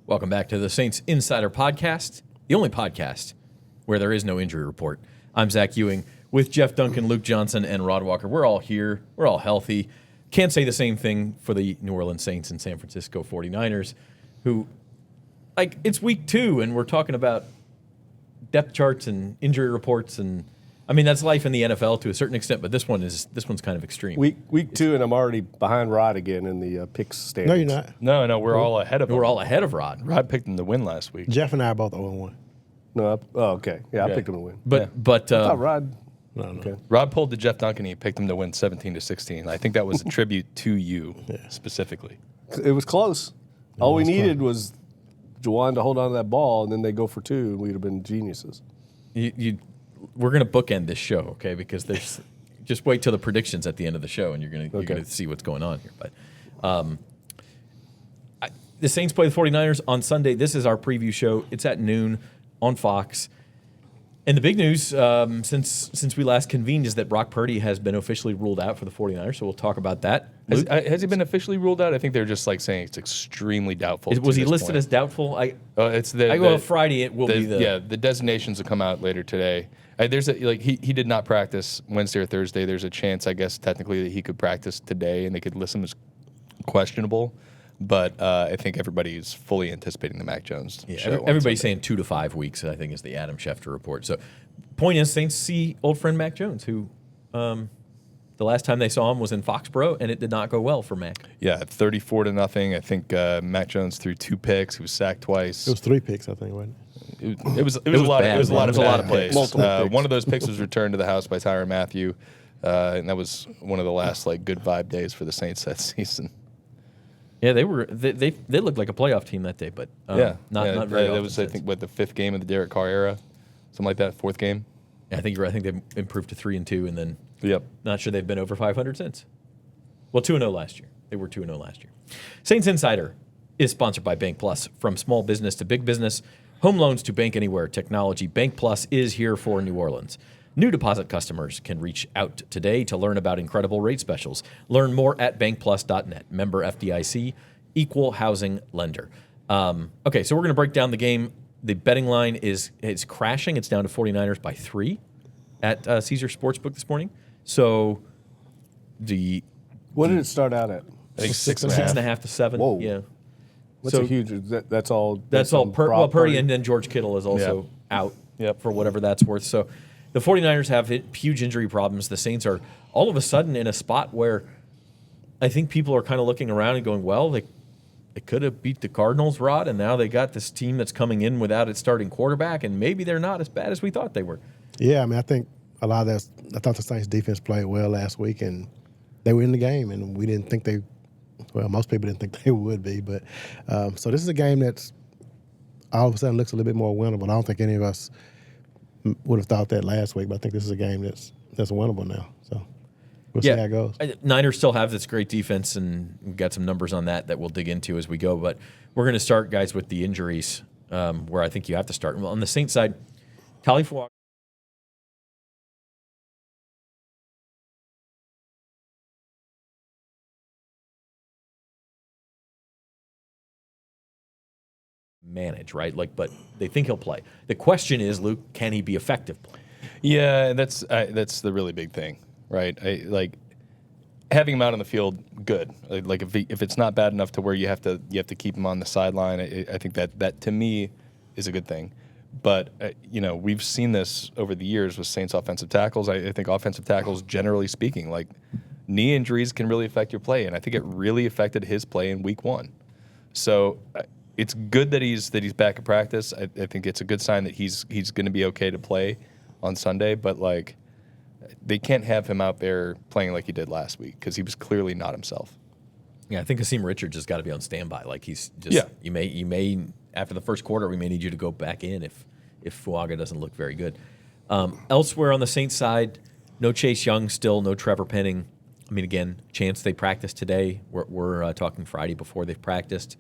Welcome back to the Saints Insider Podcast, the only podcast where there is no injury report. I'm Zach Ewing with Jeff Duncan, Luke Johnson, and Rod Walker. We're all here. We're all healthy. Can't say the same thing for the New Orleans Saints and San Francisco 49ers, who, like, it's week 2, and we're talking about depth charts and injury reports, and I mean that's life in the NFL to a certain extent, but this one's kind of extreme. Week 2, and I'm already behind Rod again in the picks standings. No, you're not. No, we're all ahead of him. We're all ahead of Rod. Rod picked him to win last week. Jeff and I are both 0-1. No, okay. Yeah, I picked him to win. But I thought Rod. No. Okay. Rod pulled the Jeff Duncan. He picked him to win 17-16. I think that was a tribute to you specifically. It was close. All we needed was Juwan to hold on to that ball, and then they go for 2, and we'd have been geniuses. We're going to bookend this show, okay? Because there's just wait till the predictions at the end of the show, and you're going to see what's going on here. But the Saints play the 49ers on Sunday. This is our preview show. It's at noon on Fox. And the big news since we last convened is that Brock Purdy has been officially ruled out for the 49ers, so we'll talk about that. Has he been officially ruled out? I think they're just like saying it's extremely doubtful. Was he listed as doubtful? Friday. It will be the designations will come out later today. He did not practice Wednesday or Thursday. There's a chance, I guess, technically that he could practice today, and they could list him as questionable. But I think everybody's fully anticipating the Mac Jones show. Everybody's saying 2 to 5 weeks, I think, is the Adam Schefter report. So, point is, Saints see old friend Mac Jones, who the last time they saw him was in Foxborough, and it did not go well for Mac. Yeah, 34-0. I think Mac Jones threw 2 picks. He was sacked twice. It was 3 picks, I think, wasn't it? It was a lot of plays. Multiple picks. One of those picks was returned to the house by Tyrann Mathieu, and that was one of the last good vibe days for the Saints that season. Yeah, they looked like a playoff team that day, but not very often. That was, I think, the 5th game of the Derek Carr era, something like that, 4th game. Yeah, I think you're right. I think they improved to 3-2, and then not sure they've been over 500 since. Well, 2-0 last year. They were 2-0 last year. Saints Insider is sponsored by Bank Plus. From small business to big business, home loans to bank anywhere technology, Bank Plus is here for New Orleans. New deposit customers can reach out today to learn about incredible rate specials. Learn more at bankplus.net. Member FDIC, equal housing lender. Okay, so we're going to break down the game. The betting line is crashing. It's down to 49ers by 3 at Caesar Sportsbook this morning. So what did it start out at? I think 6.5 to 7. Whoa. Yeah. What's a huge? That's all. That's all. Purdy and then George Kittle is also out for whatever that's worth. So the 49ers have huge injury problems. The Saints are all of a sudden in a spot where I think people are kind of looking around and going, well, they could have beat the Cardinals, Rod, and now they got this team that's coming in without its starting quarterback, and maybe they're not as bad as we thought they were. Yeah, I mean, I think a lot of that. I thought the Saints defense played well last week, and they were in the game, and we didn't think they. Well, most people didn't think they would be, but so this is a game that's all of a sudden looks a little bit more winnable. I don't think any of us would have thought that last week, but I think this is a game that's winnable now. So we'll see how it goes. Niners still have this great defense, and we've got some numbers on that we'll dig into as we go. But we're going to start, guys, with the injuries, where I think you have to start. Well, on the Saints side, Talifuaga. Manage, right? But they think he'll play. The question is, Luke, can he be effective playing? Yeah, that's the really big thing, right? Having him out on the field, good. If it's not bad enough to where you have to keep him on the sideline, I think that to me is a good thing. But we've seen this over the years with Saints offensive tackles. I think offensive tackles, generally speaking, knee injuries can really affect your play, and I think it really affected his play in Week 1. So it's good that he's back at practice. I think it's a good sign that he's going to be okay to play on Sunday. But they can't have him out there playing like he did last week because he was clearly not himself. Yeah, I think Kasim Richards has got to be on standby. He's just you may after the first quarter we may need you to go back in if Fuaga doesn't look very good. Elsewhere on the Saints side, no Chase Young still, no Trevor Penning. I mean, again, chance they practiced today. We're talking Friday before they've practiced.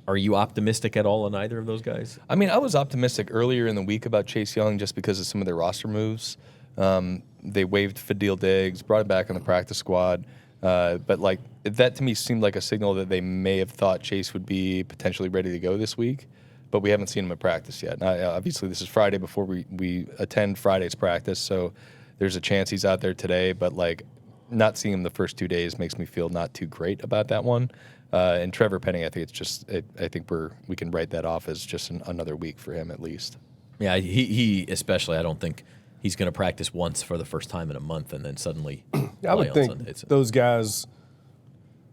Are you optimistic at all on either of those guys? I mean, I was optimistic earlier in the week about Chase Young just because of some of their roster moves. They waived Fadil Diggs, brought him back on the practice squad. But like that to me seemed like a signal that they may have thought Chase would be potentially ready to go this week, but we haven't seen him at practice yet. Now, obviously, this is Friday before we attend Friday's practice, so there's a chance he's out there today. But like not seeing him the first 2 days makes me feel not too great about that one. And Trevor Penning, I think it's just I think we can write that off as just another week for him at least. Yeah, he especially. I don't think he's going to practice once for the first time in a month and then suddenly I would think those guys,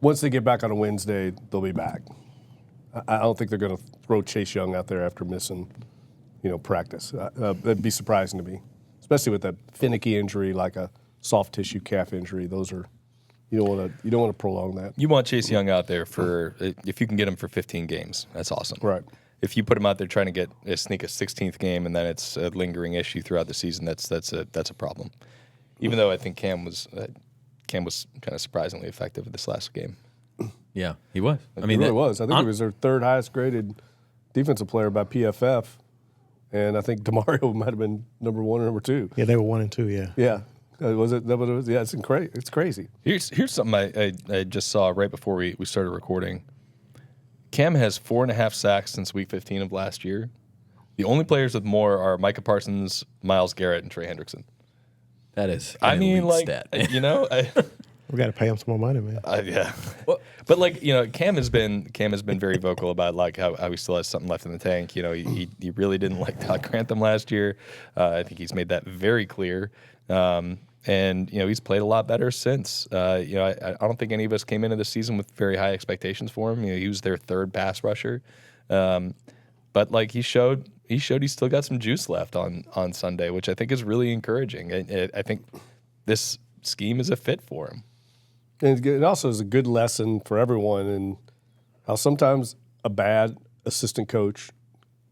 once they get back on a Wednesday, they'll be back. I don't think they're going to throw Chase Young out there after missing, practice. That'd be surprising to me, especially with that finicky injury like a soft tissue calf injury. Those are you don't want to prolong that. You want Chase Young out there for if you can get him for 15 games. That's awesome. Right. If you put him out there trying to sneak a 16th game and then it's a lingering issue throughout the season, that's a problem. Even though I think Cam was kind of surprisingly effective this last game. Yeah, he was. I mean, he really was. I think he was their third highest graded defensive player by PFF, and I think DeMario might have been number 1 or number 2. Yeah, they were 1 and 2. Yeah. Yeah. Was it? Yeah, it's crazy. Here's something I just saw right before we started recording. Cam has 4.5 sacks since week 15 of last year. The only players with more are Micah Parsons, Myles Garrett, and Trey Hendrickson. That is, stat. We got to pay him some more money, man. Yeah, but Cam has been very vocal about like how he still has something left in the tank. He really didn't like Todd Grantham last year. I think he's made that very clear. And he's played a lot better since. I don't think any of us came into the season with very high expectations for him. He was their third pass rusher, but like he showed he still got some juice left on Sunday, which I think is really encouraging. I think this scheme is a fit for him. And it also is a good lesson for everyone in how sometimes a bad assistant coach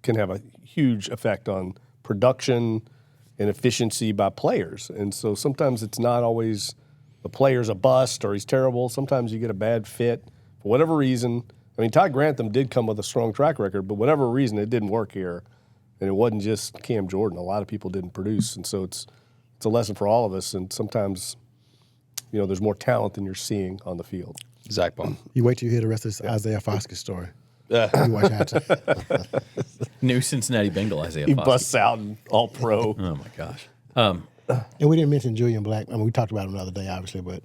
can have a huge effect on production and efficiency by players. And so sometimes it's not always the player's a bust or he's terrible. Sometimes you get a bad fit for whatever reason. I mean, Todd Grantham did come with a strong track record, but whatever reason, it didn't work here. And it wasn't just Cam Jordan. A lot of people didn't produce. And so it's a lesson for all of us. And sometimes, there's more talent than you're seeing on the field. Zach Baum. You wait till you hear the rest of this Isaiah Foskey story. You watch that. New Cincinnati Bengal Isaiah He Foskey. busts out and all pro. Oh, my gosh. And we didn't mention Julian Black. I mean, we talked about him the other day, obviously, but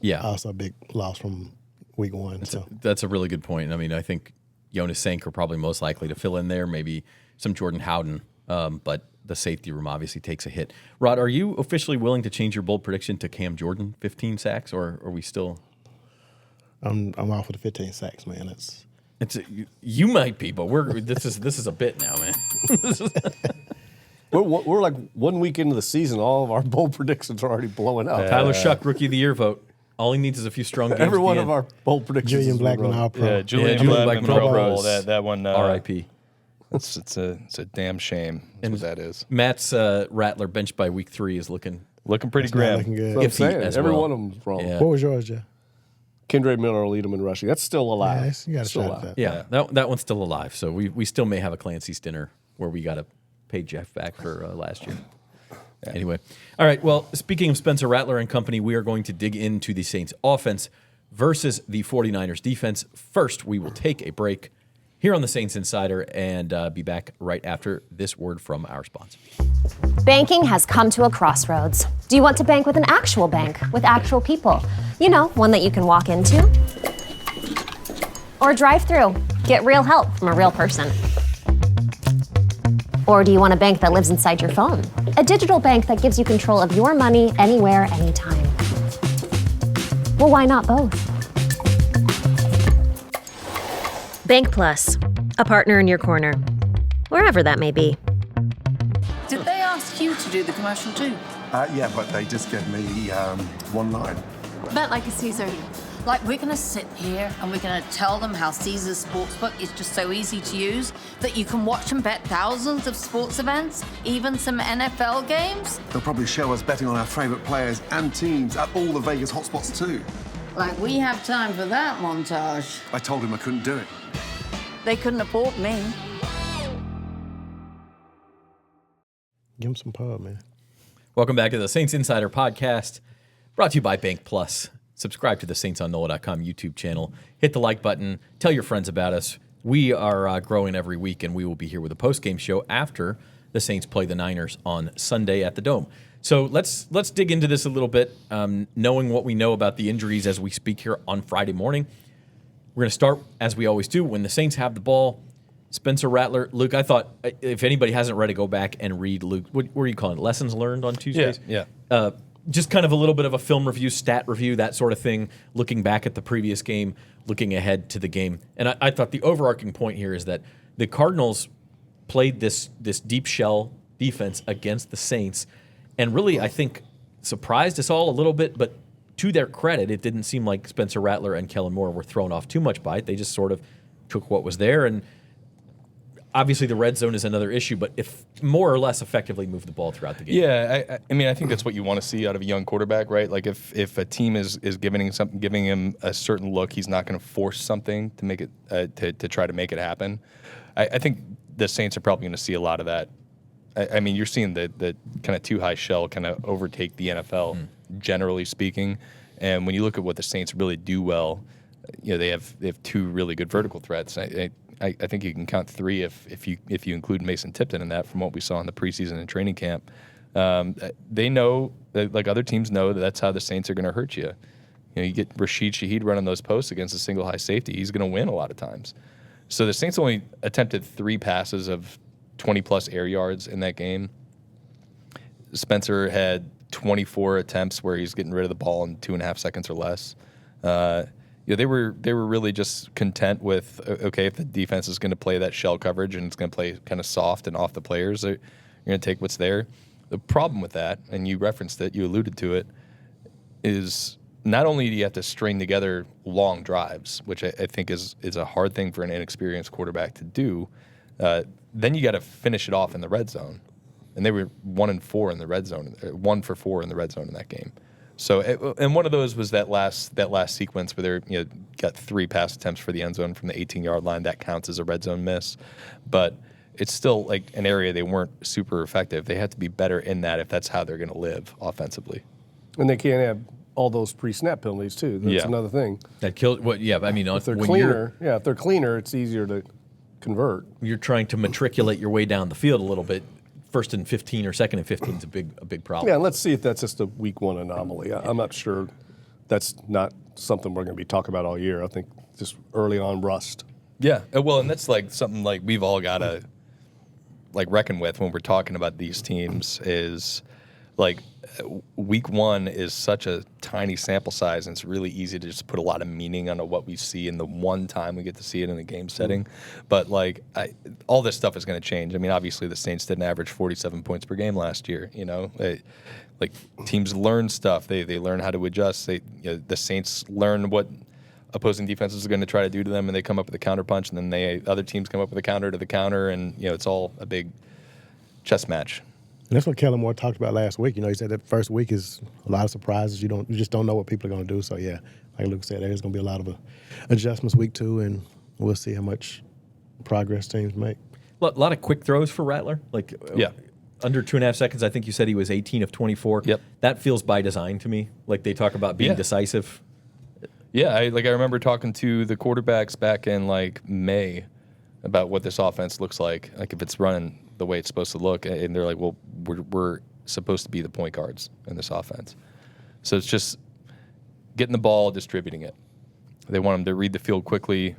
yeah, also a big loss from week 1. That's a really good point. I mean, I think Jonas Sank are probably most likely to fill in there, maybe some Jordan Howden, but the safety room obviously takes a hit. Rod, are you officially willing to change your bold prediction to Cam Jordan 15 sacks, or are we still? I'm off with the 15 sacks, man. You might be, but this is a bit now, man. We're like 1 week into the season. All of our bold predictions are already blowing up. Tyler Shuck, Rookie of the Year vote. All he needs is a few strong games. Every one of our bold predictions. Julian Blackman, All Pro. Yeah, Julian Blackman, Pro Bowl. That one. R.I.P. It's a damn shame. That's what that is. Matt's Rattler benched by week 3 is looking pretty grim. Looking good. I'm saying, every one of them's wrong. Yeah. What was yours, Jeff? Kendra Miller will lead him in rushing. That's still alive. Yeah, you got to Still shot alive. at that. Yeah, that one's still alive. So we still may have a Clancy's dinner where we got to pay Jeff back for last year. Anyway, all right. Well, speaking of Spencer Rattler and company, we are going to dig into the Saints offense versus the 49ers defense. First, we will take a break here on the Saints Insider and be back right after this word from our sponsor. Banking has come to a crossroads. Do you want to bank with an actual bank, with actual people? One that you can walk into or drive through, get real help from a real person. Or do you want a bank that lives inside your phone? A digital bank that gives you control of your money anywhere, anytime. Well, why not both? Bank Plus, a partner in your corner, wherever that may be. Did they ask you to do the commercial too? Yeah, but they just gave me one line. Bet like a Caesar. Like, we're going to sit here and we're going to tell them how Caesar's Sportsbook is just so easy to use that you can watch and bet thousands of sports events, even some NFL games. They'll probably show us betting on our favourite players and teams at all the Vegas hotspots too. Like, we have time for that montage. I told him I couldn't do it. They couldn't afford me. Give him some pub, man. Welcome back to the Saints Insider Podcast, brought to you by Bank Plus. Subscribe to the Saints on NOLA.com YouTube channel. Hit the like button. Tell your friends about us. We are growing every week, and we will be here with a post-game show after the Saints play the Niners on Sunday at the Dome. So let's dig into this a little bit, knowing what we know about the injuries as we speak here on Friday morning. We're going to start, as we always do, when the Saints have the ball. Spencer Rattler. Luke, I thought if anybody hasn't read it, go back and read Luke. What are you calling it? Lessons learned on Tuesdays? Yeah. Just kind of a little bit of a film review, stat review, that sort of thing, looking back at the previous game, looking ahead to the game. And I thought the overarching point here is that the Cardinals played this deep shell defense against the Saints and really, I think, surprised us all a little bit. But to their credit, it didn't seem like Spencer Rattler and Kellen Moore were thrown off too much by it. They just sort of took what was there. And obviously, the red zone is another issue, but if more or less effectively move the ball throughout the game. Yeah, I mean, I think that's what you want to see out of a young quarterback, right? Like if a team is giving him a certain look, he's not going to force something to make it to try to make it happen. I think the Saints are probably going to see a lot of that. I mean, you're seeing the kind of too high shell kind of overtake the NFL, generally speaking. And when you look at what the Saints really do well, they have two really good vertical threats. I think you can count three if you include Mason Tipton in that from what we saw in the preseason and training camp. They know, like other teams know, that's how the Saints are going to hurt you. You get Rashid Shaheed running those posts against a single high safety. He's going to win a lot of times. So the Saints only attempted 3 passes of 20-plus air yards in that game. Spencer had 24 attempts where he's getting rid of the ball in 2.5 seconds or less. They were really just content with, okay, if the defense is going to play that shell coverage and it's going to play kind of soft and off the players, you're going to take what's there. The problem with that, and you referenced it, you alluded to it, is not only do you have to string together long drives, which I think is a hard thing for an inexperienced quarterback to do, then you got to finish it off in the red zone. And they were 1-4 in the red zone, 1 for 4 in the red zone in that game. So, and one of those was that last sequence where they got 3 pass attempts for the end zone from the 18-yard line. That counts as a red zone miss, but it's still like an area they weren't super effective. They had to be better in that if that's how they're going to live offensively. And they can't have all those pre-snap penalties too. That's another thing. That killed. What? Yeah, I mean, if they're cleaner, if they're cleaner, it's easier to convert. You're trying to matriculate your way down the field a little bit. 1st and 15 or 2nd and 15 is a big problem. Yeah, and let's see if that's just a week 1 anomaly. I'm not sure that's not something we're going to be talking about all year. I think just early on rust. Yeah, well, and that's like something like we've all got to like reckon with when we're talking about these teams is like week 1 is such a tiny sample size, and it's really easy to just put a lot of meaning on what we see in the one time we get to see it in a game setting. But like all this stuff is going to change. I mean, obviously the Saints didn't average 47 points per game last year. Like teams learn stuff. They learn how to adjust. The Saints learn what opposing defenses are going to try to do to them, and they come up with a counter punch, and then other teams come up with a counter to the counter, and it's all a big chess match. And that's what Kellen Moore talked about last week. He said that first week is a lot of surprises. You just don't know what people are going to do. So yeah, like Luke said, there's going to be a lot of adjustments week 2, and we'll see how much progress teams make. A lot of quick throws for Rattler. Under 2.5 seconds. I think you said he was 18 of 24. Yep. That feels by design to me. Like they talk about being decisive. Yeah, I remember talking to the quarterbacks back in like May about what this offense looks like if it's running the way it's supposed to look, and they're like, well, we're supposed to be the point guards in this offense. So it's just getting the ball, distributing it. They want them to read the field quickly,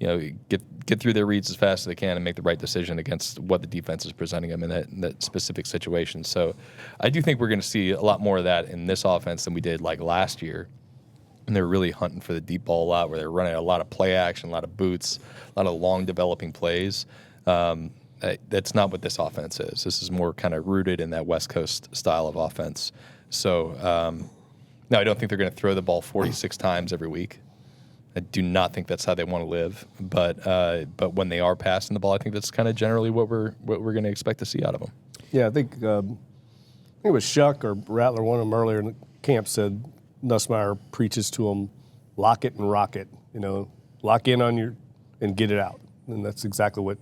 get through their reads as fast as they can and make the right decision against what the defense is presenting them in that specific situation. So I do think we're going to see a lot more of that in this offense than we did like last year. And they're really hunting for the deep ball a lot, where they're running a lot of play action, a lot of boots, a lot of long developing plays. That's not what this offense is. This is more kind of rooted in that West Coast style of offense. So, no, I don't think they're going to throw the ball 46 times every week. I do not think that's how they want to live. But when they are passing the ball, I think that's kind of generally what we're going to expect to see out of them. Yeah, I think it was Shuck or Rattler, one of them earlier in the camp said Nussmeier preaches to them, lock it and rock it. Lock in on and get it out. And that's exactly what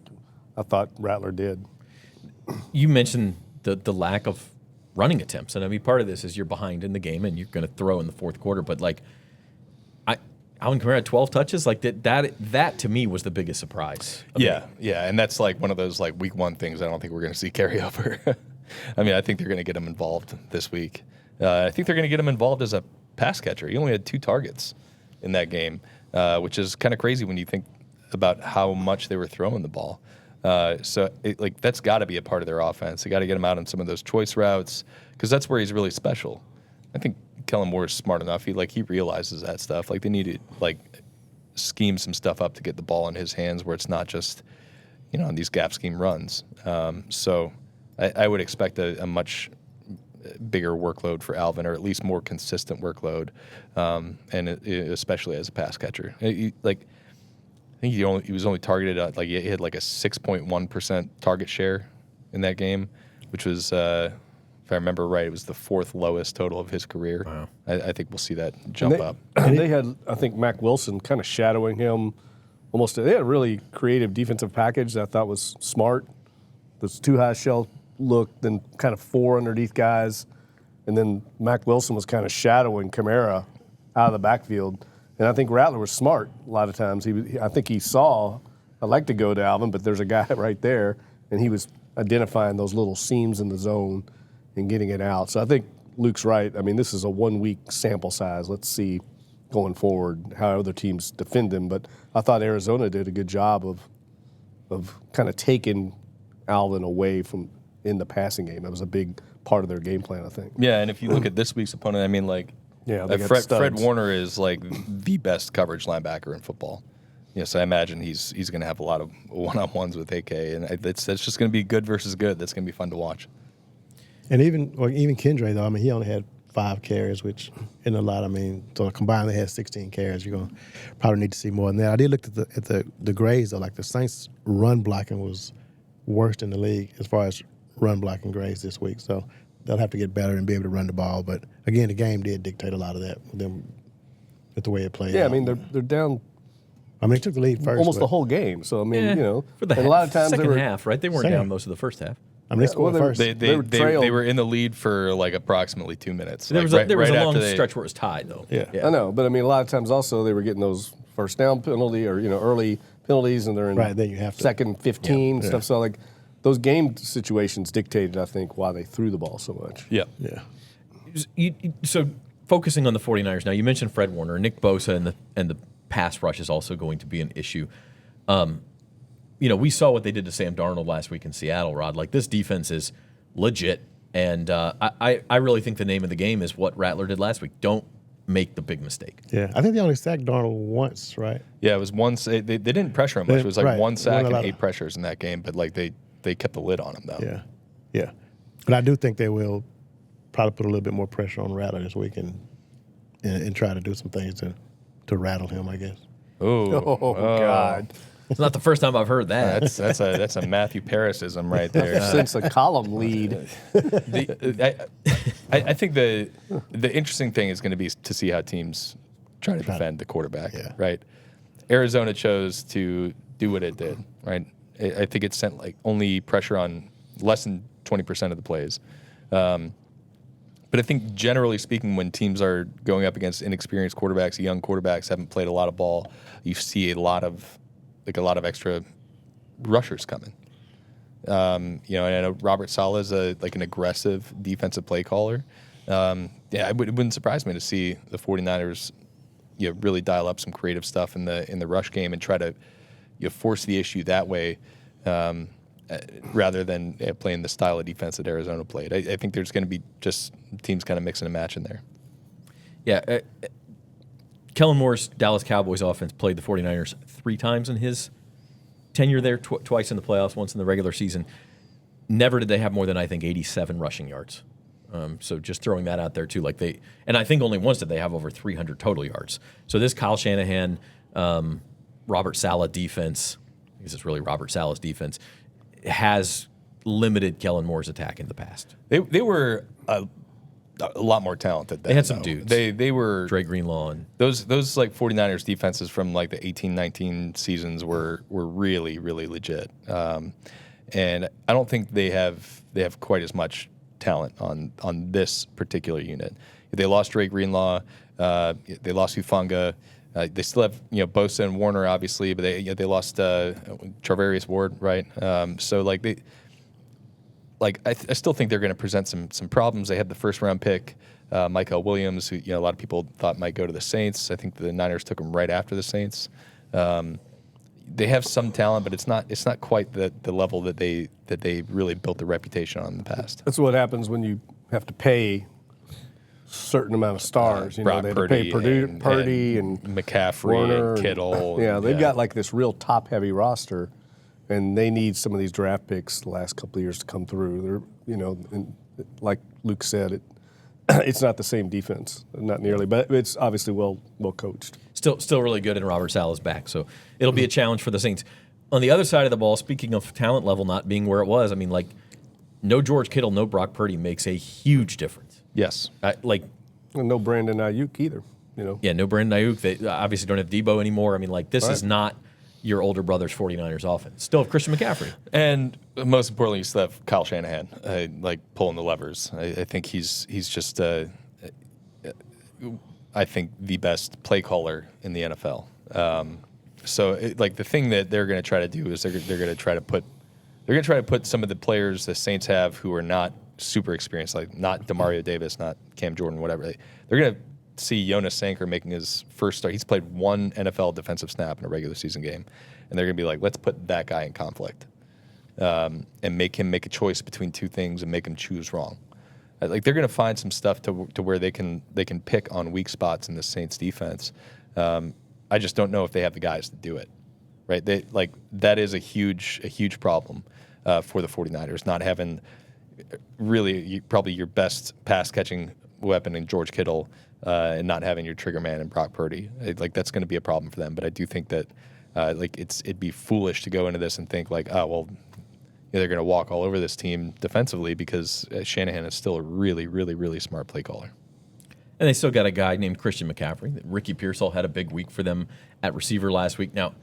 I thought Rattler did. You mentioned the lack of running attempts. And I mean, part of this is you're behind in the game and you're going to throw in the fourth quarter. But like, Alvin Kamara had 12 touches. Like that to me was the biggest surprise. Yeah, and that's like one of those like week one things I don't think we're going to see carry over. I mean, I think they're going to get him involved this week. I think they're going to get him involved as a pass catcher. He only had 2 targets in that game, which is kind of crazy when you think about how much they were throwing the ball. So that's got to be a part of their offense. They got to get him out on some of those choice routes because that's where he's really special. I think Kellen Moore is smart enough. He realizes that stuff. Like they need to like scheme some stuff up to get the ball in his hands where it's not just on these gap scheme runs. So I would expect a much bigger workload for Alvin, or at least more consistent workload, and especially as a pass catcher. I think he was only targeted at he had like a 6.1% target share in that game, which was, if I remember right, it was the 4th lowest total of his career. Wow. I think we'll see that jump up. And they had, I think, Mac Wilson kind of shadowing him almost. They had a really creative defensive package that I thought was smart. This 2 high shell look, then kind of 4 underneath guys, and then Mac Wilson was kind of shadowing Kamara out of the backfield. And I think Rattler was smart a lot of times. I think he saw, I like to go to Alvin, but there's a guy right there, and he was identifying those little seams in the zone and getting it out. So I think Luke's right. I mean, this is a 1-week sample size. Let's see going forward how other teams defend him. But I thought Arizona did a good job of kind of taking Alvin away from in the passing game. That was a big part of their game plan, I think. Yeah, and if you look at this week's opponent, I mean, Fred Warner is like the best coverage linebacker in football. So I imagine he's going to have a lot of one-on-ones with AK, and that's just going to be good versus good. That's going to be fun to watch. And even Kendra, though, I mean, he only had 5 carries, which isn't a lot. I mean, so combined they had 16 carries. You're going to probably need to see more than that. I did look at the grades, though. Like the Saints' run blocking was worst in the league as far as run blocking grades this week. So they'll have to get better and be able to run the ball. But, again, the game did dictate a lot of that with them, with the way it played out. Yeah, I mean, they're down. I mean, they took the lead first. Almost the whole game. So, I mean, for the a lot of times second half, right? They weren't down most of the first half. I mean, they scored first. They were in the lead for like approximately 2 minutes. There was a long stretch where it was tied, though. Yeah. I know, but I mean, a lot of times also they were getting those first down penalty or early penalties, and they're in then you have to, second 15 stuff. So like those game situations dictated, I think, why they threw the ball so much. Yeah. So focusing on the 49ers now, you mentioned Fred Warner, Nick Bosa, and the pass rush is also going to be an issue. We saw what they did to Sam Darnold last week in Seattle, Rod. Like, this defense is legit, and I really think the name of the game is what Rattler did last week. Don't make the big mistake. Yeah, I think they only sacked Darnold once, right? Yeah, it was one. They didn't pressure him much. It was like 1 sack and 8 pressures in that game, but like they kept the lid on him, though. Yeah. But I do think they will probably put a little bit more pressure on Rattler this week and try to do some things to rattle him, I guess. Oh God. It's not the first time I've heard that. That's a Matthew Parisism right there. Since a column lead. I think the interesting thing is going to be to see how teams try to defend the quarterback, right? Arizona chose to do what it did, right? I think it sent like only pressure on less than 20% of the plays. But I think generally speaking, when teams are going up against inexperienced quarterbacks, young quarterbacks haven't played a lot of ball, you see a lot of extra rushers coming. And I know Robert Saleh is an aggressive defensive play caller. It wouldn't surprise me to see the 49ers really dial up some creative stuff in the rush game and try to force the issue that way, rather than playing the style of defense that Arizona played. I think there's going to be just teams kind of mixing and matching there. Yeah. Kellen Moore's Dallas Cowboys offense played the 49ers 3 times in his tenure there, twice in the playoffs, once in the regular season. Never did they have more than, I think, 87 rushing yards. So just throwing that out there, too. And I think only once did they have over 300 total yards. So this Kyle Shanahan, Robert Saleh defense, I guess it's really Robert Saleh's defense, has limited Kellen Moore's attack in the past. They were a lot more talented than they had some dudes. They were Dre Greenlaw and those 49ers defenses from like the 18-19 seasons were really, really legit. And I don't think they have quite as much talent on this particular unit. They lost Drake Greenlaw. They lost Hufanga. They still have Bosa and Warner, obviously, but they lost Charvarius Ward, right? So I still think they're going to present some problems. They had the first round pick, Michael Williams, who a lot of people thought might go to the Saints. I think the Niners took him right after the Saints. They have some talent, but it's not quite the level that they really built their reputation on in the past. That's what happens when you have to pay certain amount of stars. Brock they have Purdy to pay Purdy and McCaffrey Warner and Kittle. They've got like this real top-heavy roster, and they need some of these draft picks the last couple of years to come through. They're, and like Luke said, it's not the same defense, not nearly, but it's obviously well coached. Still really good, and Robert Saleh's back, so it'll be a challenge for the Saints. On the other side of the ball, speaking of talent level not being where it was, I mean, like, no George Kittle, no Brock Purdy makes a huge difference. Yes. And no Brandon Ayuk either. Yeah, no Brandon Ayuk. They obviously don't have Debo anymore. I mean, this is not your older brother's 49ers offense. Still have Christian McCaffrey. And most importantly, you still have Kyle Shanahan, pulling the levers. I think he's just, I think, the best play caller in the NFL. The thing that they're going to try to do is they're going to try to put some of the players the Saints have who are not super experienced, like not Demario Davis, not Cam Jordan, whatever. They're going to see Jonas Sanker making his first start. He's played one NFL defensive snap in a regular season game, and they're going to be like, let's put that guy in conflict and make him make a choice between two things and make him choose wrong. They're going to find some stuff to where they can pick on weak spots in the Saints defense. I just don't know if they have the guys to do it. Right? That is a huge problem for the 49ers, not having really probably your best pass catching weapon in George Kittle and not having your trigger man in Brock Purdy. That's going to be a problem for them. But I do think that it'd be foolish to go into this and think they're going to walk all over this team defensively, because Shanahan is still a really, really, really smart play caller. And they still got a guy named Christian McCaffrey. Ricky Pearsall had a big week for them at receiver last week. Now,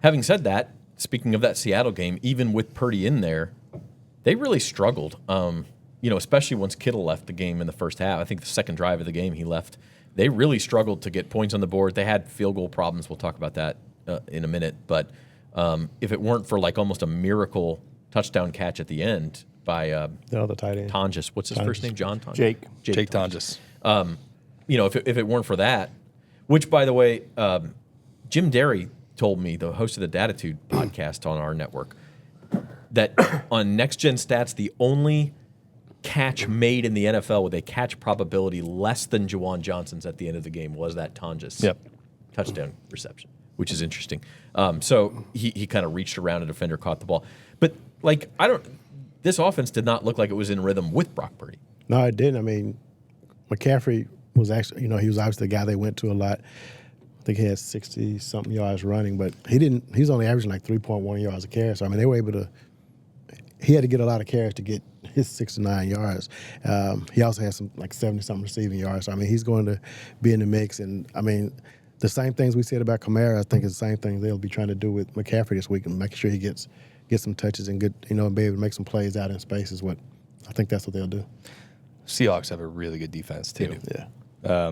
having said that, speaking of that Seattle game, even with Purdy in there, they really struggled, especially once Kittle left the game in the first half. I think the second drive of the game he left. They really struggled to get points on the board. They had field goal problems. We'll talk about that in a minute. But if it weren't for almost a miracle touchdown catch at the end by the tight end Tonjes. What's his first name? John Tonjes? Jake Tonjes. If it weren't for that, which, by the way, Jim Derry told me, the host of the Datitude podcast on our network, that on Next Gen Stats, the only catch made in the NFL with a catch probability less than Juwan Johnson's at the end of the game was that Tonjes touchdown reception, which is interesting. So he kind of reached around, a defender caught the ball. But, this offense did not look like it was in rhythm with Brock Purdy. No, it didn't. I mean, McCaffrey was actually, he was obviously the guy they went to a lot. I think he had 60-something yards running, but he's only averaging 3.1 yards a carry. So, I mean, they were able to – he had to get a lot of carries to get his 69 yards. He also had some 70-something receiving yards. So, I mean, he's going to be in the mix. And, I mean, the same things we said about Kamara, I think is the same thing they'll be trying to do with McCaffrey this week, and making sure he gets some touches and and be able to make some plays out in space is what I think that's what they'll do. Seahawks have a really good defense too. Yeah.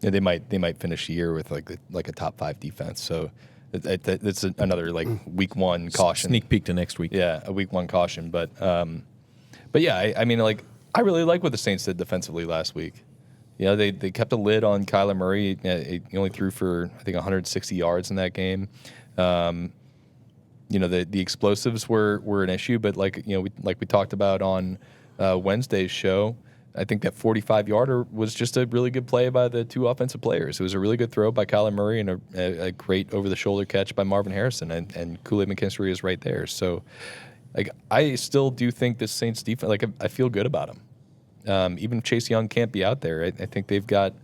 They might finish the year with a top 5 defense. So it's another week one caution. Sneak peek to next week. Yeah, a week one caution. But yeah, I mean, I really like what the Saints did defensively last week. They kept a lid on Kyler Murray. He only threw for I think 160 yards in that game. The explosives were an issue, but we talked about on Wednesday's show, I think that 45-yarder was just a really good play by the two offensive players. It was a really good throw by Kyler Murray and a great over-the-shoulder catch by Marvin Harrison, and Kool-Aid McKinstry is right there. So, I still do think this Saints defense, I feel good about them. Even if Chase Young can't be out there, I think they've got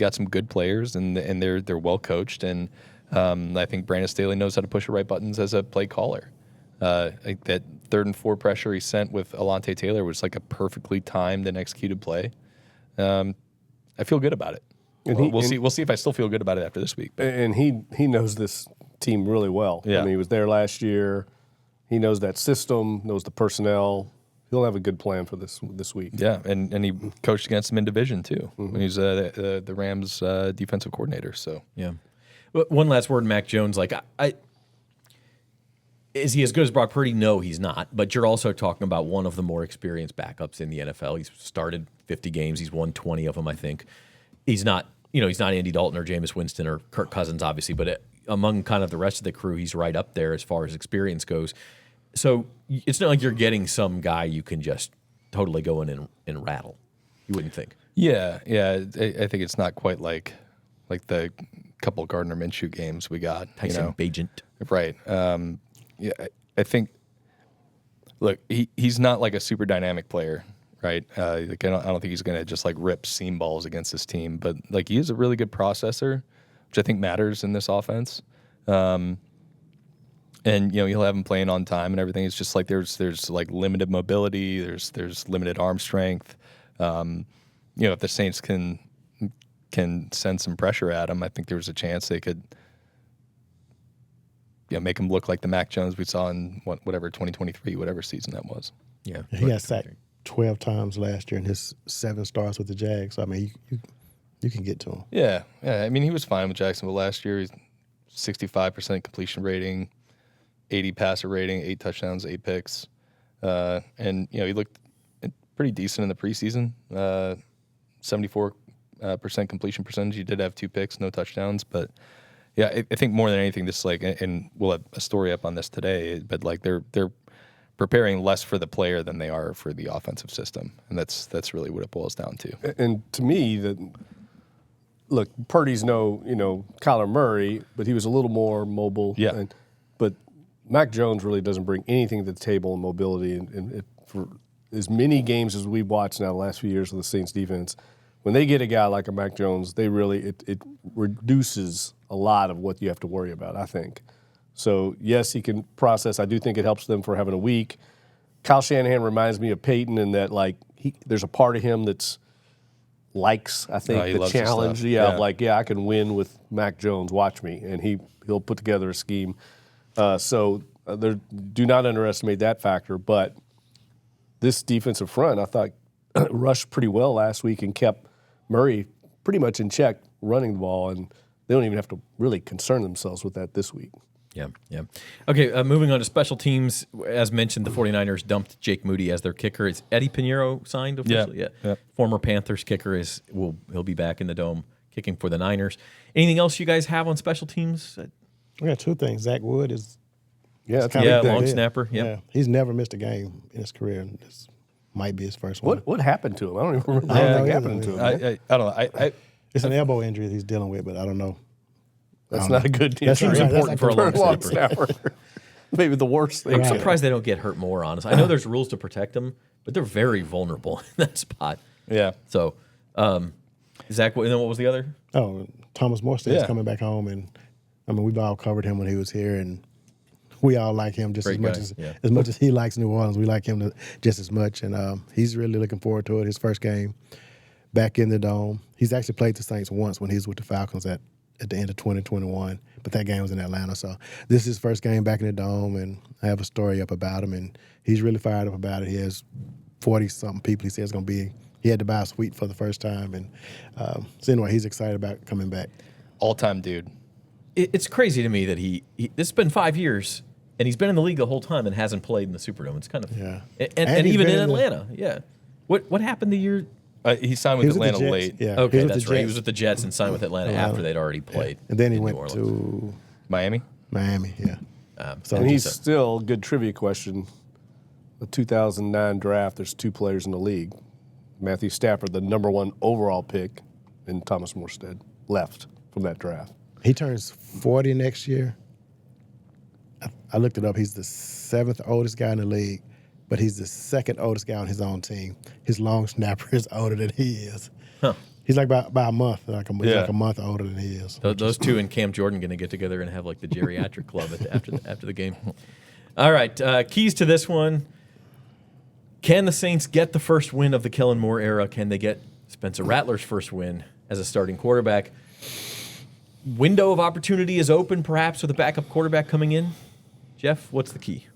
some good players, and they're well coached, and I think Brandon Staley knows how to push the right buttons as a play caller. That 3rd and 4 pressure he sent with Alontae Taylor was a perfectly timed and executed play. I feel good about it. And we'll see if I still feel good about it after this week. And he knows this team really well. Yeah. I mean, he was there last year. He knows that system, knows the personnel. he'll have a good plan for this week. Yeah, and he coached against them in division too when he was the Rams defensive coordinator. So Yeah. One last word, Mac Jones. Like, is he as good as Brock Purdy? No, he's not. But you're also talking about one of the more experienced backups in the NFL. He's started 50 games. He's won 20 of them, I think. He's not, he's not Andy Dalton or Jameis Winston or Kirk Cousins, obviously. But among kind of the rest of the crew, he's right up there as far as experience goes. So it's not like you're getting some guy you can just totally go in and rattle. You wouldn't think. yeah. I think it's not quite like the couple Gardner Minshew games we got. Tyson Bagent. Right. Yeah, I think. Look, he's not like a super dynamic player, right? Like I don't think he's going to just like rip seam balls against this team, but like he is a really good processor, which I think matters in this offense. And he'll have him playing on time and everything. It's just like there's like limited mobility. There's limited arm strength. If the Saints can send some pressure at him, I think there's a chance they could. Make him look like the Mac Jones we saw in whatever 2023, whatever season that was. Yeah. He got sacked 12 times last year in his 7 starts with the Jags. So, I mean, you can get to him. Yeah. I mean, he was fine with Jacksonville last year. He's 65% completion rating, 80 passer rating, 8 touchdowns, 8 picks. And he looked pretty decent in the preseason. 74% completion percentage. He did have 2 picks, no touchdowns, but yeah, I think more than anything, this and we'll have a story up on this today, but like they're preparing less for the player than they are for the offensive system, and that's really what it boils down to. And to me, look, Purdy's no Kyler Murray, but he was a little more mobile. Yeah. But Mac Jones really doesn't bring anything to the table in mobility, and for as many games as we've watched now the last few years of the Saints defense. When they get a guy like a Mac Jones, they really it reduces a lot of what you have to worry about, I think. So, yes, he can process. I do think it helps them for having a week. Kyle Shanahan reminds me of Peyton in that, like, there's a part of him that's likes, I think, the challenge. I can win with Mac Jones. Watch me. And he'll put together a scheme. Do not underestimate that factor. But this defensive front, I thought, rushed pretty well last week and kept Murray pretty much in check running the ball, and they don't even have to really concern themselves with that this week. Yeah. Okay, moving on to special teams. As mentioned, the 49ers dumped Jake Moody as their kicker. Is Eddie Pinheiro signed officially? Yeah. Former Panthers kicker he'll be back in the Dome kicking for the Niners. Anything else you guys have on special teams? We got 2 things. Zach Wood is long snapper. Yeah, he's never missed a game in his career. This might be his first one. What happened to him? I don't even remember what happened to him. I don't know. It's an elbow injury he's dealing with, but I don't know. That's not a good deal. That's Seems important for a long snapper. Maybe the worst thing. I'm surprised they don't get hurt more, honestly. I know there's rules to protect them, but they're very vulnerable in that spot. Yeah. So, Zach, and then what was the other? Oh, Thomas Morstead's coming back home, and I mean, we've all covered him when he was here, and we all like him just as much as he likes New Orleans. We like him just as much, and he's really looking forward to it. His first game back in the Dome. He's actually played the Saints once when he was with the Falcons at the end of 2021, but that game was in Atlanta. So this is his first game back in the Dome, and I have a story up about him, and he's really fired up about it. He has 40-something people he says going to be. He had to buy a suite for the first time, and so anyway, he's excited about coming back. All-time dude. It's crazy to me that this has been 5 years, and he's been in the league the whole time and hasn't played in the Superdome. It's kind of and even in Atlanta. What happened the year? He signed with Atlanta late. Yeah. Okay, that's right. He was with the Jets and signed with Atlanta after they'd already played. And then he went New to Miami, yeah. And he's still, good trivia question, the 2009 draft, there's 2 players in the league. Matthew Stafford, the number 1 overall pick, and Thomas Morstead left from that draft. He turns 40 next year. I looked it up. He's the 7th oldest guy in the league, but he's the 2nd oldest guy on his own team. His long snapper is older than he is. Huh. He's like by a month, like a month older than he is. Those 2 and Cam Jordan going to get together and have like the geriatric club after the game. All right, keys to this one. Can the Saints get the first win of the Kellen Moore era? Can they get Spencer Rattler's first win as a starting quarterback? Window of opportunity is open, perhaps, with a backup quarterback coming in. Jeff, what's the key?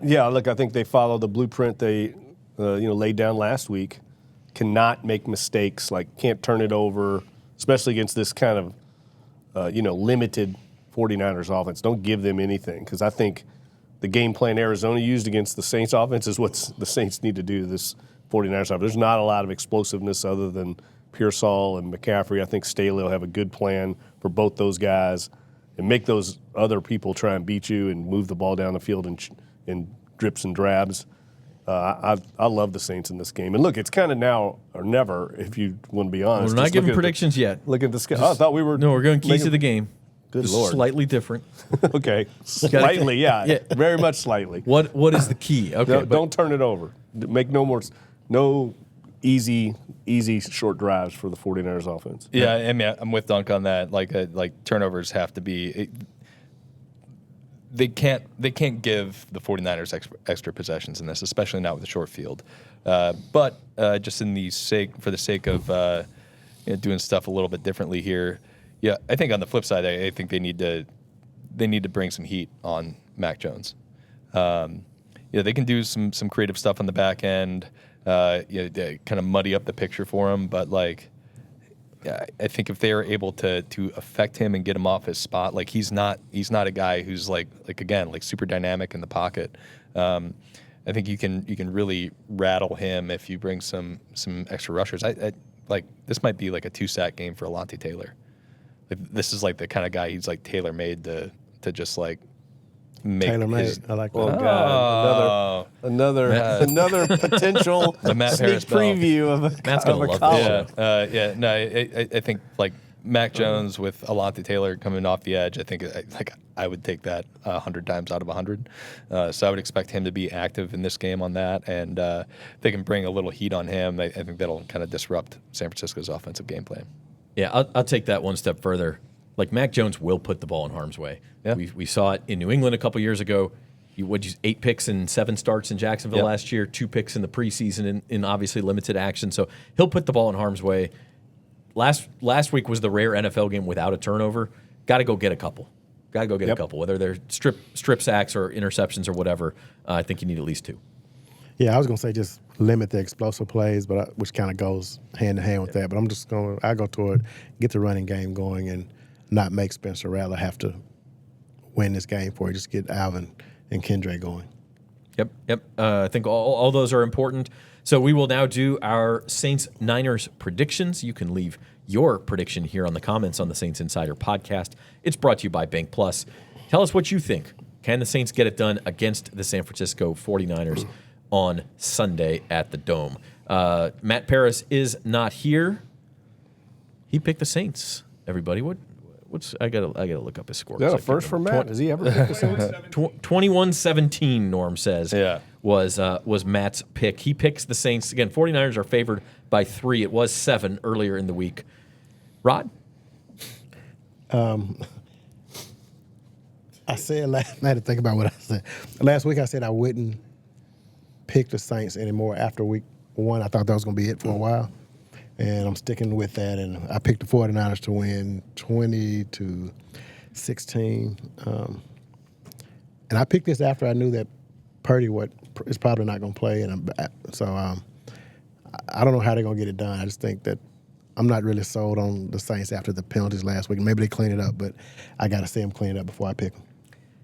Yeah, look, I think they follow the blueprint they laid down last week, cannot make mistakes, like can't turn it over, especially against this kind of, limited 49ers offense. Don't give them anything, because I think the game plan Arizona used against the Saints offense is what the Saints need to do to this 49ers offense. There's not a lot of explosiveness other than Pearsall and McCaffrey. I think Staley will have a good plan for both those guys and make those other people try and beat you and move the ball down the field in drips and drabs. I love the Saints in this game. And look, it's kind of now or never, if you want to be honest. We're not giving predictions yet. Look at the schedule. I thought we were. No, we're going keys to the game. Good Just Lord. Slightly different. Okay. Slightly, yeah. Very much slightly. What is the key? Okay. Don't turn it over. Make no easy short drives for the 49ers offense. Yeah, I mean, I'm with Dunk on that. Like turnovers have to be. They can't give the 49ers extra possessions in this, especially not with a short field. But just for the sake of doing stuff a little bit differently here. Yeah, I think on the flip side, I think they need to bring some heat on Mac Jones. They can do some creative stuff on the back end. They kind of muddy up the picture for him, but I think if they are able to affect him and get him off his spot, like he's not a guy who's like super dynamic in the pocket. I think you can really rattle him if you bring some extra rushers. I this might be like a 2-sack game for Alontae Taylor. This is like the kind of guy he's like tailor made to just like make tailor-made. I like that. Oh God! Another potential Matt sneak Harris belt. preview of a Matt's gonna love column. Yeah. No, I think like Mac Jones with Alontae Taylor coming off the edge. I think I would take that 100 times out of 100. So I would expect him to be active in this game on that, and if they can bring a little heat on him, I think that'll kind of disrupt San Francisco's offensive game plan. Yeah, I'll take that one step further. Like Mac Jones will put the ball in harm's way. Yeah. We saw it in New England a couple years ago. He 8 picks and 7 starts in Jacksonville last year, 2 picks in the preseason in obviously limited action. So he'll put the ball in harm's way. Last week was the rare NFL game without a turnover. Got to go get a couple. Got to go get a couple, whether they're strip sacks or interceptions or whatever. I think you need at least 2. Yeah, I was going to say just limit the explosive plays, but which kind of goes hand in hand with that. But I go toward get the running game going and not make Spencer Rattler have to win this game for you. Just get Alvin and Kendra going. Yep. I think all those are important. So we will now do our Saints-Niners predictions. You can leave your prediction here on the comments on the Saints Insider podcast. It's brought to you by Bank Plus. Tell us what you think. Can the Saints get it done against the San Francisco 49ers on Sunday at the Dome? Matt Paris is not here. He picked the Saints. Everybody, I gotta look up his score. Yeah, first for Matt. Has he ever picked the Saints? 21-17, Norm says. Yeah. Was Matt's pick. He picks the Saints. Again, 49ers are favored by 3. It was 7 earlier in the week. Rod? I said I had to think about what I said. Last week I said I wouldn't pick the Saints anymore after week 1. I thought that was going to be it for a while. And I'm sticking with that. And I picked the 49ers to win 20-16. And I picked this after I knew that Purdy is probably not going to play. And so I don't know how they're going to get it done. I just think that I'm not really sold on the Saints after the penalties last week. Maybe they clean it up, but I got to see them clean it up before I pick them.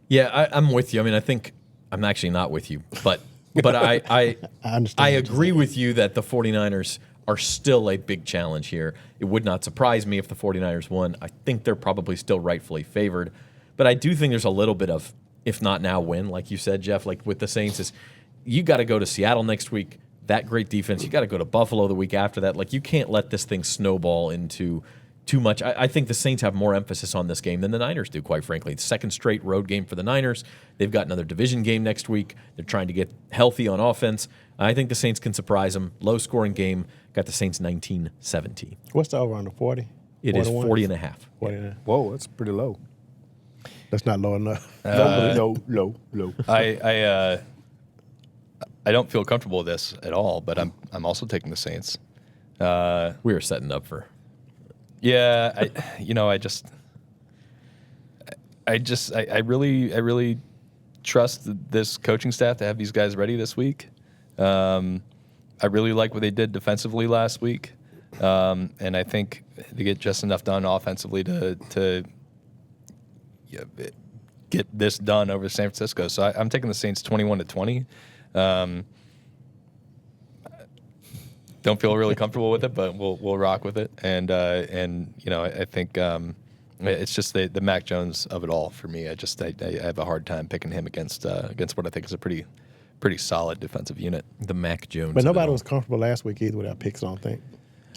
Yeah, I'm with you. I mean, I think I'm actually not with you, but I understand. I agree with you that the 49ers are still a big challenge here. It would not surprise me if the 49ers won. I think they're probably still rightfully favored, but I do think there's a little bit of, if not now, win, like you said, Jeff, like with the Saints, is you got to go to Seattle next week. That great defense. You got to go to Buffalo the week after that. Like, you can't let this thing snowball into too much. I think the Saints have more emphasis on this game than the Niners do, quite frankly. It's second straight road game for the Niners. They've got another division game next week. They're trying to get healthy on offense. I think the Saints can surprise them. Low-scoring game. Got the Saints 19-17. What's the over under 40? It is 40.5. 40.5. Whoa, that's pretty low. That's not low enough. Low. I don't feel comfortable with this at all, but I'm also taking the Saints. We are setting up for. Yeah, I really trust this coaching staff to have these guys ready this week. I really like what they did defensively last week, and I think they get just enough done offensively to get this done over San Francisco. So I'm taking the Saints 21-20. Don't feel really comfortable with it, but we'll rock with it. And I think it's just the Mac Jones of it all for me. I have a hard time picking him against what I think is a pretty solid defensive unit. The Mac Jones. But nobody was comfortable last week either with our picks, I don't think.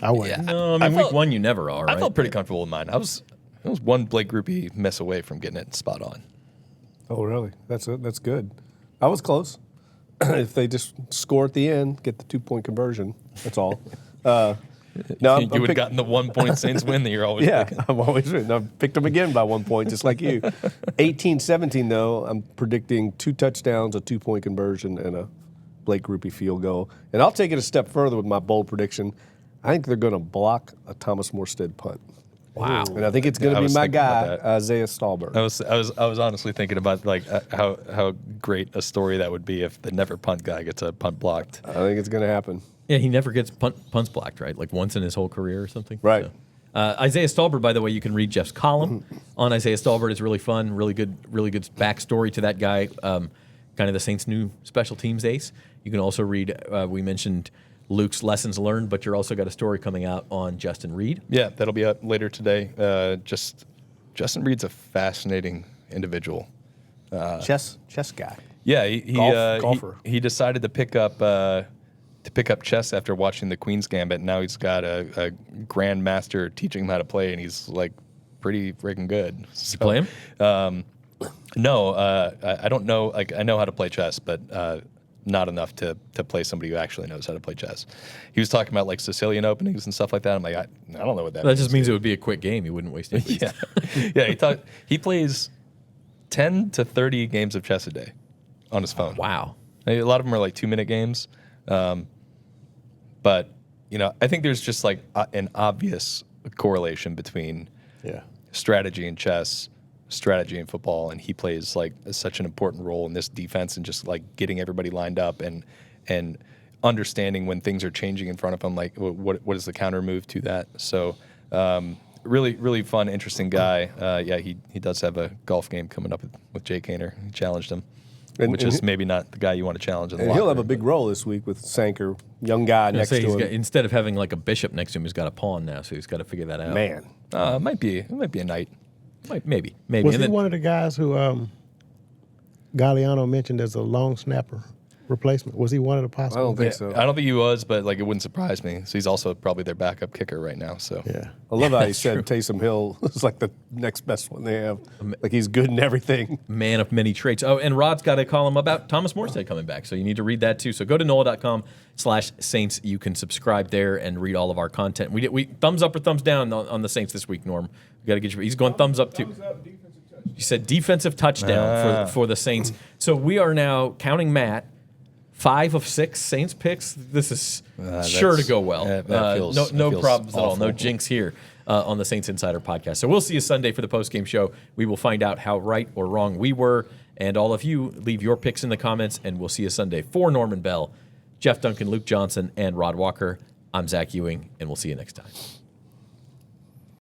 I wasn't. Yeah. No, I mean, week one you never are, right? I felt pretty comfortable with mine. I was one Blake Groupie miss away from getting it spot on. Oh, really? That's good. I was close. If they just score at the end, get the 2-point conversion, that's all. No, you would have gotten the 1 point Saints win that you're always picking. I'm always right. I picked them again by 1 point, just like you. 18-17, though, I'm predicting 2 touchdowns, a 2-point conversion, and a Blake Groupie field goal. And I'll take it a step further with my bold prediction. I think they're going to block a Thomas Morstead punt. Wow. And I think it's going to be my guy, Isaiah Stallberg. I was honestly thinking about how great a story that would be if the never punt guy gets a punt blocked. I think it's going to happen. Yeah, he never gets punts blocked, right? Like once in his whole career or something. Right. So, Isaiah Stallberg, by the way, you can read Jeff's column on Isaiah Stallberg. It's really fun, really good backstory to that guy. Kind of the Saints' new special teams ace. You can also read. We mentioned Luke's lessons learned, but you're also got a story coming out on Justin Reed. Yeah, that'll be up later today. Justin Reed's a fascinating individual. Chess guy. Yeah, Golfer. He decided to pick up chess after watching the Queen's Gambit. Now he's got a grandmaster teaching him how to play, and he's like pretty freaking good. So, you play him? No, I don't know. Like I know how to play chess, but not enough to play somebody who actually knows how to play chess. He was talking about like Sicilian openings and stuff like that. I'm like, I don't know what that means. That just means it would be a quick game. He wouldn't waste it. Yeah. He plays 10 to 30 games of chess a day on his phone. Wow. A lot of them are like 2-minute games. But, I think there's just like an obvious correlation between strategy in chess, strategy in football, and he plays like such an important role in this defense and just like getting everybody lined up and understanding when things are changing in front of him, like what is the counter move to that. So really, really fun, interesting guy. He does have a golf game coming up with Jay Kaner. He challenged him. Which is maybe not the guy you want to challenge in the locker He'll have a room, big role this week with Sanker, young guy next to him. Instead of having like a bishop next to him, he's got a pawn now, so he's got to figure that out. Man. It might be a knight. Maybe. Was he one of the guys who Galliano mentioned as a long snapper replacement? Was he one of the possible? I don't think so. I don't think he was, but like it wouldn't surprise me. So he's also probably their backup kicker right now. So yeah, I love how he said Taysom Hill is like the next best one they have. Like he's good in everything. Man of many traits. Oh, and Rod's got a column about Thomas Morstead coming back, so you need to read that too. So go to NOLA.com/Saints. You can subscribe there and read all of our content. We thumbs up or thumbs down on the Saints this week, Norm. We got to get you. He's going thumbs up too. You said defensive touchdown for the Saints. So we are now counting Matt. 5 of 6 Saints picks. This is sure to go well. That feels problems at all. awful. No jinx here on the Saints Insider podcast. So we'll see you Sunday for the postgame show. We will find out how right or wrong we were. And all of you, leave your picks in the comments, and we'll see you Sunday. For Norman Bell, Jeff Duncan, Luke Johnson, and Rod Walker, I'm Zach Ewing, and we'll see you next time.